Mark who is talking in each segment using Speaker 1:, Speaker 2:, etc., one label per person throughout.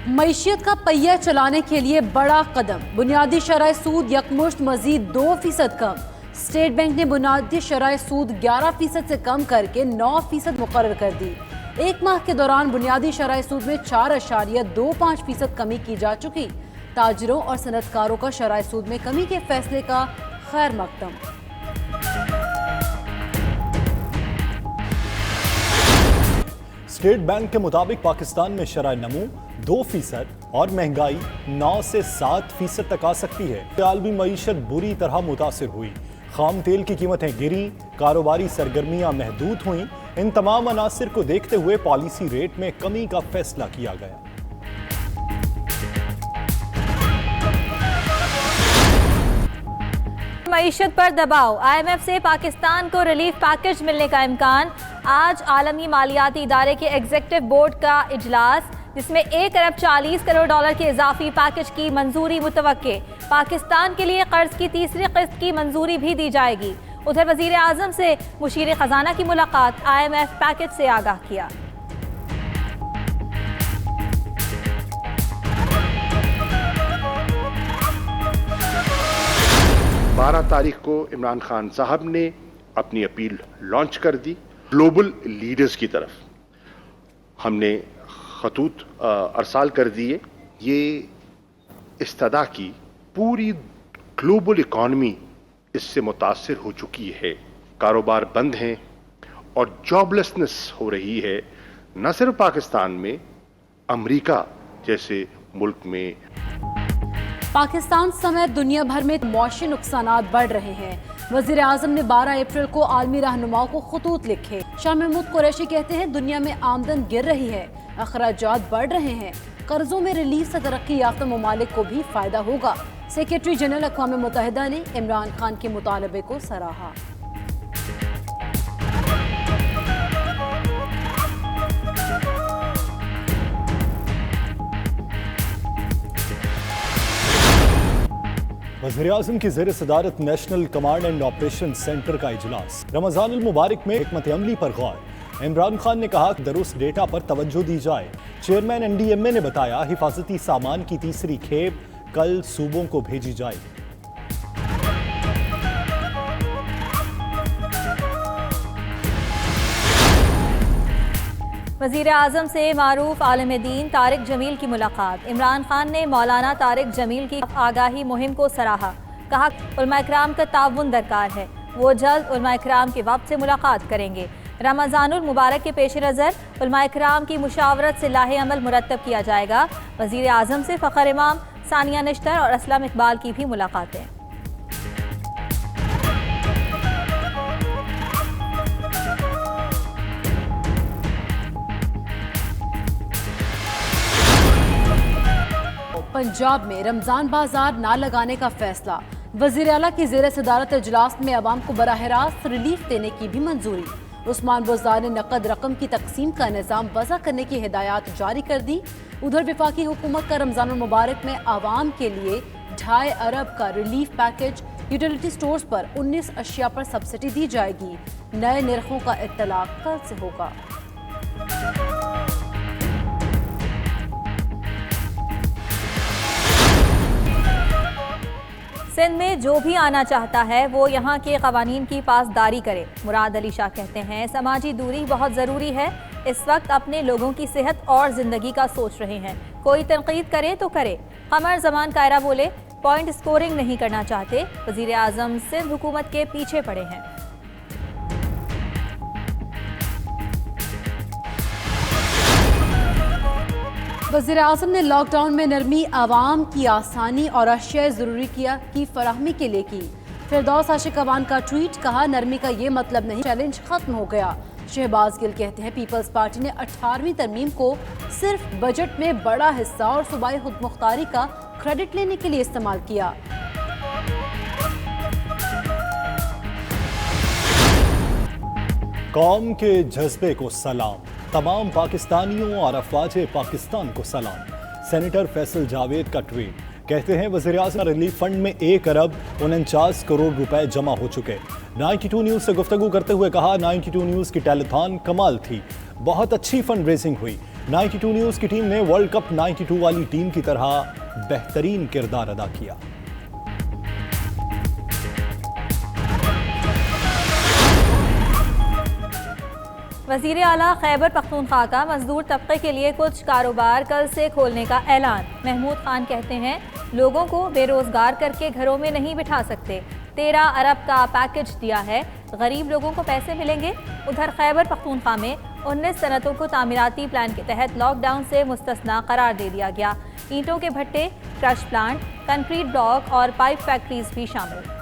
Speaker 1: معیشت کا پہیہ چلانے کے لیے بڑا قدم، بنیادی شرح سود یکمشت مزید 2% کم۔ اسٹیٹ بینک نے بنیادی شرح سود 11% سے کم کر کے 9% مقرر کر دی۔ ایک ماہ کے دوران بنیادی شرح سود میں 4.25% کمی کی جا چکی۔ تاجروں اور صنعت کاروں کا شرح سود میں کمی کے فیصلے کا خیر مقدم۔
Speaker 2: اسٹیٹ بینک کے مطابق پاکستان میں شرح نمو 2% اور مہنگائی 9 سے 7% تک آ سکتی ہے۔ عالمی معیشت بری طرح متاثر ہوئی، خام تیل کی قیمتیں گری، کاروباری سرگرمیاں محدود ہوئیں۔ ان تمام عناصر کو دیکھتے ہوئے پالیسی ریٹ میں کمی کا فیصلہ کیا گیا۔
Speaker 3: معیشت پر دباؤ، آئی ایم ایف سے پاکستان کو ریلیف پیکج ملنے کا امکان۔ آج عالمی مالیاتی ادارے کے ایگزیکٹو بورڈ کا اجلاس، جس میں $1.40 کے اضافی پیکج کی منظوری متوقع۔ پاکستان کے لیے قرض کی تیسری قسط کی منظوری بھی دی جائے گی۔ ادھر وزیر اعظم سے مشیر خزانہ کی ملاقات، آئی ایم ایف پیکج سے آگاہ کیا۔
Speaker 4: 12 تاریخ کو عمران خان صاحب نے اپنی اپیل لانچ کر دی گلوبل لیڈرز کی طرف۔ ہم نے خطوط ارسال کر دیے۔ یہ استدعا کی پوری گلوبل اکانومی اس سے متاثر ہو چکی ہے، کاروبار بند ہیں اور جاب لیسنس ہو رہی ہے، نہ صرف پاکستان میں، امریکہ جیسے ملک میں۔
Speaker 1: پاکستان سمیت دنیا بھر میں معاشی نقصانات بڑھ رہے ہیں۔ وزیر اعظم نے 12 اپریل کو عالمی رہنماؤں کو خطوط لکھے۔ شاہ محمود قریشی کہتے ہیں دنیا میں آمدن گر رہی ہے، اخراجات بڑھ رہے ہیں، قرضوں میں ریلیف سے ترقی یافتہ ممالک کو بھی فائدہ ہوگا۔ سیکریٹری جنرل اقوام متحدہ نے عمران خان کے مطالبے کو سراہا۔
Speaker 2: وزیر اعظم کی زیر صدارت national command and operation centre کا اجلاس۔ رمضان المبارک میں حکمت عملی پر غور۔ عمران خان نے کہا کہ درست ڈیٹا پر توجہ دی جائے۔ چیئرمین این ڈی ایم اے نے بتایا حفاظتی سامان کی تیسری کھیپ کل صوبوں کو بھیجی جائے گی۔
Speaker 3: وزیر اعظم سے معروف عالم دین طارق جمیل کی ملاقات۔ عمران خان نے مولانا طارق جمیل کی آگاہی مہم کو سراہا، کہا علماء کرام کا تعاون درکار ہے، وہ جلد علماء کرام کے وفد سے ملاقات کریں گے۔ رمضان المبارک کے پیش نظر علماء کرام کی مشاورت سے لاہ عمل مرتب کیا جائے گا۔ وزیر اعظم سے فخر امام، ثانیہ نشتر اور اسلم اقبال کی بھی ملاقاتیں۔
Speaker 1: پنجاب میں رمضان بازار نہ لگانے کا فیصلہ۔ وزیر اعلیٰ کی زیر صدارت اجلاس میں عوام کو براہ راست ریلیف دینے کی بھی منظوری۔ عثمان بزدار نے نقد رقم کی تقسیم کا نظام وضع کرنے کی ہدایات جاری کر دی۔ ادھر وفاقی حکومت کا رمضان المبارک میں عوام کے لیے 2.5 ارب کا ریلیف پیکج۔ یوٹیلیٹی سٹورز پر 19 اشیاء پر سبسڈی دی جائے گی۔ نئے نرخوں کا اطلاق کل سے ہوگا۔
Speaker 3: سندھ میں جو بھی آنا چاہتا ہے وہ یہاں کے قوانین کی پاسداری کرے۔ مراد علی شاہ کہتے ہیں سماجی دوری بہت ضروری ہے، اس وقت اپنے لوگوں کی صحت اور زندگی کا سوچ رہے ہیں، کوئی تنقید کرے تو کرے۔ قمر زمان کائرہ بولے پوائنٹ سکورنگ نہیں کرنا چاہتے، وزیر اعظم سندھ حکومت کے پیچھے پڑے ہیں۔
Speaker 1: وزیر اعظم نے لاک ڈاؤن میں نرمی عوام کی آسانی اور اشیاء ضروری کی فراہمی کے لیے کی۔ فردوس عاشق اوان کا ٹویٹ، کہا نرمی کا یہ مطلب نہیں چیلنج ختم ہو گیا۔ شہباز گل کہتے ہیں پیپلز پارٹی نے 18ویں ترمیم کو صرف بجٹ میں بڑا حصہ اور صوبائی خود مختاری کا کریڈٹ لینے کے لیے استعمال کیا۔
Speaker 2: قوم کے جذبے کو سلام، تمام پاکستانیوں اور افواج پاکستان کو سلام۔ سینیٹر فیصل جاوید کا ٹویٹ، کہتے ہیں وزیر اعظم ریلیف فنڈ میں 1.49 ارب روپے جمع ہو چکے۔ 92 نیوز سے گفتگو کرتے ہوئے کہا 92 نیوز کی ٹیلیتھان کمال تھی، بہت اچھی فنڈ ریزنگ ہوئی۔ 92 نیوز کی ٹیم نے ورلڈ کپ 92 والی ٹیم کی طرح بہترین کردار ادا کیا۔
Speaker 3: وزیر اعلیٰ خیبر پختونخوا کا مزدور طبقے کے لیے کچھ کاروبار کل سے کھولنے کا اعلان۔ محمود خان کہتے ہیں لوگوں کو بے روزگار کر کے گھروں میں نہیں بٹھا سکتے، 13 ارب کا پیکج دیا ہے، غریب لوگوں کو پیسے ملیں گے۔ ادھر خیبر پختونخوا میں 19 صنعتوں کو تعمیراتی پلان کے تحت لاک ڈاؤن سے مستثنا قرار دے دیا گیا۔ اینٹوں کے بھٹے، کرش پلانٹ، کنکریٹ بلاک اور پائپ فیکٹریز بھی شامل۔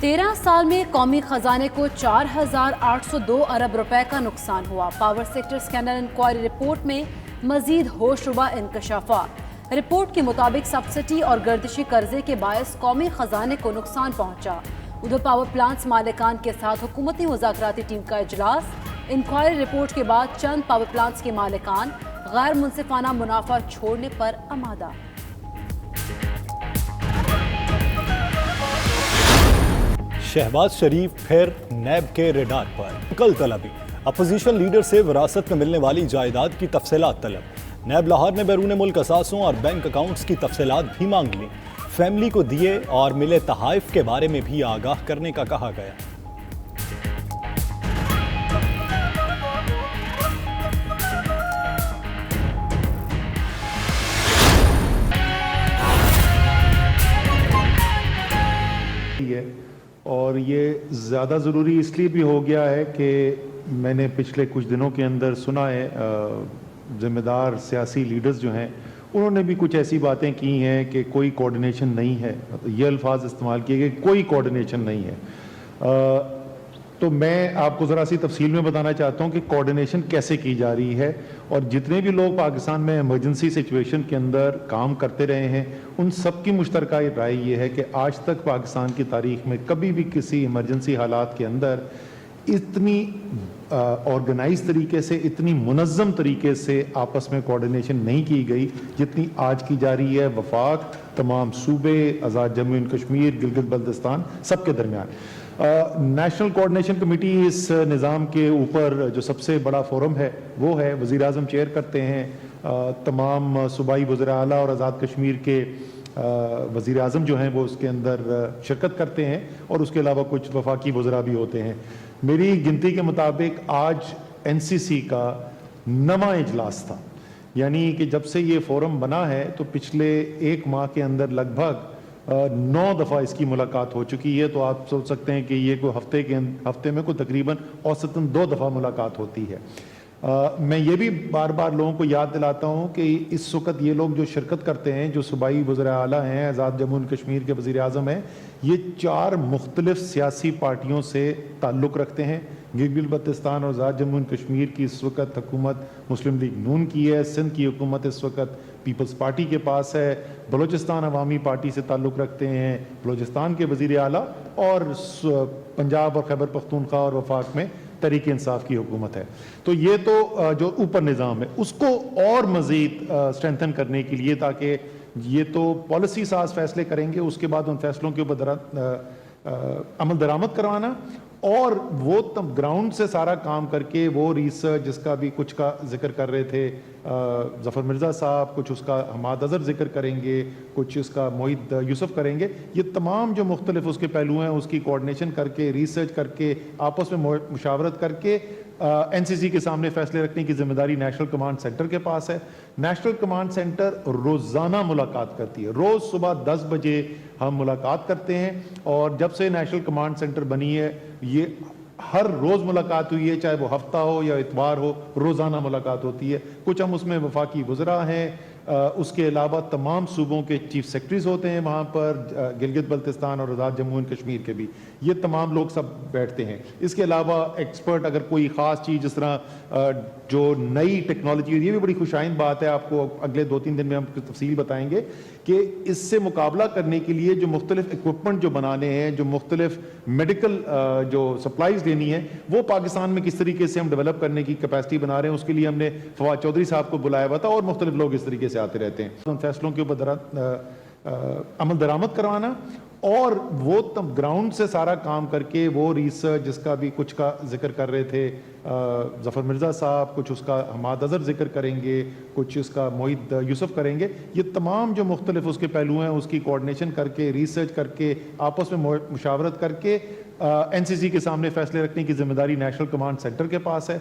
Speaker 1: 13 سال میں قومی خزانے کو 4,802 ارب روپے کا نقصان ہوا۔ Power sector scandal inquiry report میں مزید ہوش ربا انکشافات۔ رپورٹ کے مطابق سبسڈی اور گردشی قرضے کے باعث قومی خزانے کو نقصان پہنچا۔ ادھر پاور پلانٹس مالکان کے ساتھ حکومتی مذاکراتی ٹیم کا اجلاس۔ انکوائری رپورٹ کے بعد چند پاور پلانٹس کے مالکان غیر منصفانہ منافع چھوڑنے پر آمادہ۔
Speaker 2: شہباز شریف پھر نیب کے ریڈار پر، کل طلبی۔ اپوزیشن لیڈر سے وراثت میں ملنے والی جائیداد کی تفصیلات طلب۔ نیب لاہور نے بیرون ملک اثاثوں اور بینک اکاؤنٹس کی تفصیلات بھی مانگ لیں۔ فیملی کو دیے اور ملے تحائف کے بارے میں بھی آگاہ کرنے کا کہا گیا۔
Speaker 5: اور یہ زیادہ ضروری اس لیے بھی ہو گیا ہے کہ میں نے پچھلے کچھ دنوں کے اندر سنا ہے ذمہ دار سیاسی لیڈرز جو ہیں انہوں نے بھی کچھ ایسی باتیں کی ہیں کہ کوئی کوارڈینیشن نہیں ہے، یہ الفاظ استعمال کیے کہ کوئی کوارڈینیشن نہیں ہے۔ تو میں آپ کو ذرا سی تفصیل میں بتانا چاہتا ہوں کہ کوارڈینیشن کیسے کی جا رہی ہے، اور جتنے بھی لوگ پاکستان میں ایمرجنسی سچویشن کے اندر کام کرتے رہے ہیں ان سب کی مشترکہ رائے یہ ہے کہ آج تک پاکستان کی تاریخ میں کبھی بھی کسی ایمرجنسی حالات کے اندر اتنی آرگنائز طریقے سے، اتنی منظم طریقے سے آپس میں کوارڈینیشن نہیں کی گئی جتنی آج کی جا رہی ہے وفاق، تمام صوبے، آزاد جموں اینڈ کشمیر، گلگت بلتستان سب کے درمیان۔ نیشنل کوارڈینیشن کمیٹی اس نظام کے اوپر جو سب سے بڑا فورم ہے وہ ہے، وزیر اعظم چیئر کرتے ہیں، تمام صوبائی وزراء اعلیٰ اور آزاد کشمیر کے وزیر اعظم جو ہیں وہ اس کے اندر شرکت کرتے ہیں، اور اس کے علاوہ کچھ وفاقی وزراء بھی ہوتے ہیں۔ میری گنتی کے مطابق آج این سی سی کا 9واں اجلاس تھا، یعنی کہ جب سے یہ فورم بنا ہے تو پچھلے 1 ماہ کے اندر لگ بھگ 9 دفعہ اس کی ملاقات ہو چکی ہے۔ تو آپ سوچ سکتے ہیں کہ یہ کوئی ہفتے میں کوئی تقریباً اوسطاً 2 دفعہ ملاقات ہوتی ہے۔ میں یہ بھی بار بار لوگوں کو یاد دلاتا ہوں کہ اس وقت یہ لوگ جو شرکت کرتے ہیں، جو صوبائی وزراء اعلیٰ ہیں، آزاد جموں اینڈ کشمیر کے وزیر اعظم ہیں، یہ 4 مختلف سیاسی پارٹیوں سے تعلق رکھتے ہیں۔ گلگت بلتستان اور آزاد جموں اینڈ کشمیر کی اس وقت حکومت مسلم لیگ نون کی ہے، سندھ کی حکومت اس وقت پیپلز پارٹی کے پاس ہے، بلوچستان عوامی پارٹی سے تعلق رکھتے ہیں بلوچستان کے وزیر اعلیٰ، اور پنجاب اور خیبر پختونخوا اور وفاق میں تحریک انصاف کی حکومت ہے۔ تو یہ تو جو اوپر نظام ہے اس کو اور مزید اسٹرینتھن کرنے کے لیے، تاکہ یہ تو پالیسی ساز فیصلے کریں گے، اس کے بعد ان فیصلوں کے اوپر عمل درآمد کروانا، اور وہ گراؤنڈ سے سارا کام کر کے وہ ریسرچ جس کا بھی کچھ کا ذکر کر رہے تھے ظفر مرزا صاحب، کچھ اس کا حماد اظہر ذکر کریں گے، کچھ اس کا معید یوسف کریں گے، یہ تمام جو مختلف اس کے پہلو ہیں اس کی کوارڈینیشن کر کے، ریسرچ کر کے، آپس میں مشاورت کر کے این سی سی کے سامنے فیصلے رکھنے کی ذمہ داری نیشنل کمانڈ سینٹر کے پاس ہے۔ نیشنل کمانڈ سینٹر روزانہ ملاقات کرتی ہے، روز صبح 10 بجے ہم ملاقات کرتے ہیں، اور جب سے نیشنل کمانڈ سینٹر بنی ہے یہ ہر روز ملاقات ہوئی ہے، چاہے وہ ہفتہ ہو یا اتوار ہو، روزانہ ملاقات ہوتی ہے۔ کچھ ہم اس میں وفاقی وزراء ہیں، اس کے علاوہ تمام صوبوں کے چیف سیکرٹریز ہوتے ہیں وہاں پر، گلگت بلتستان اور آزاد جموں اینڈ کشمیر کے بھی، یہ تمام لوگ سب بیٹھتے ہیں۔ اس کے علاوہ ایکسپرٹ اگر کوئی خاص چیز جس طرح جو نئی ٹیکنالوجی، یہ بھی بڑی خوش آئند بات ہے، آپ کو اگلے 2-3 دن میں ہم تفصیل بتائیں گے کہ اس سے مقابلہ کرنے کے لیے جو مختلف اکوپمنٹ جو بنانے ہیں، جو مختلف میڈیکل جو سپلائیز لینی ہے، وہ پاکستان میں کس طریقے سے ہم ڈیولپ کرنے کی کیپیسٹی بنا رہے ہیں، اس کے لیے ہم نے فواد چودھری صاحب کو بلایا ہوا تھا، اور مختلف لوگ اس طریقے سے آتے رہتے ہیں۔ ان فیصلوں کے اوپر عمل درآمد کروانا اور وہ گراؤنڈ سے سارا کام کر کے وہ ریسرچ جس کا بھی کچھ کا ذکر کر رہے تھے ظفر مرزا صاحب، کچھ اس کا حماد اظہر ذکر کریں گے، کچھ اس کا معید یوسف کریں گے، یہ تمام جو مختلف اس کے پہلو ہیں اس کی کوارڈینیشن کر کے، ریسرچ کر کے، آپس میں مشاورت کر کے این سی سی کے سامنے فیصلے رکھنے کی ذمہ داری نیشنل کمانڈ سینٹر کے پاس ہے۔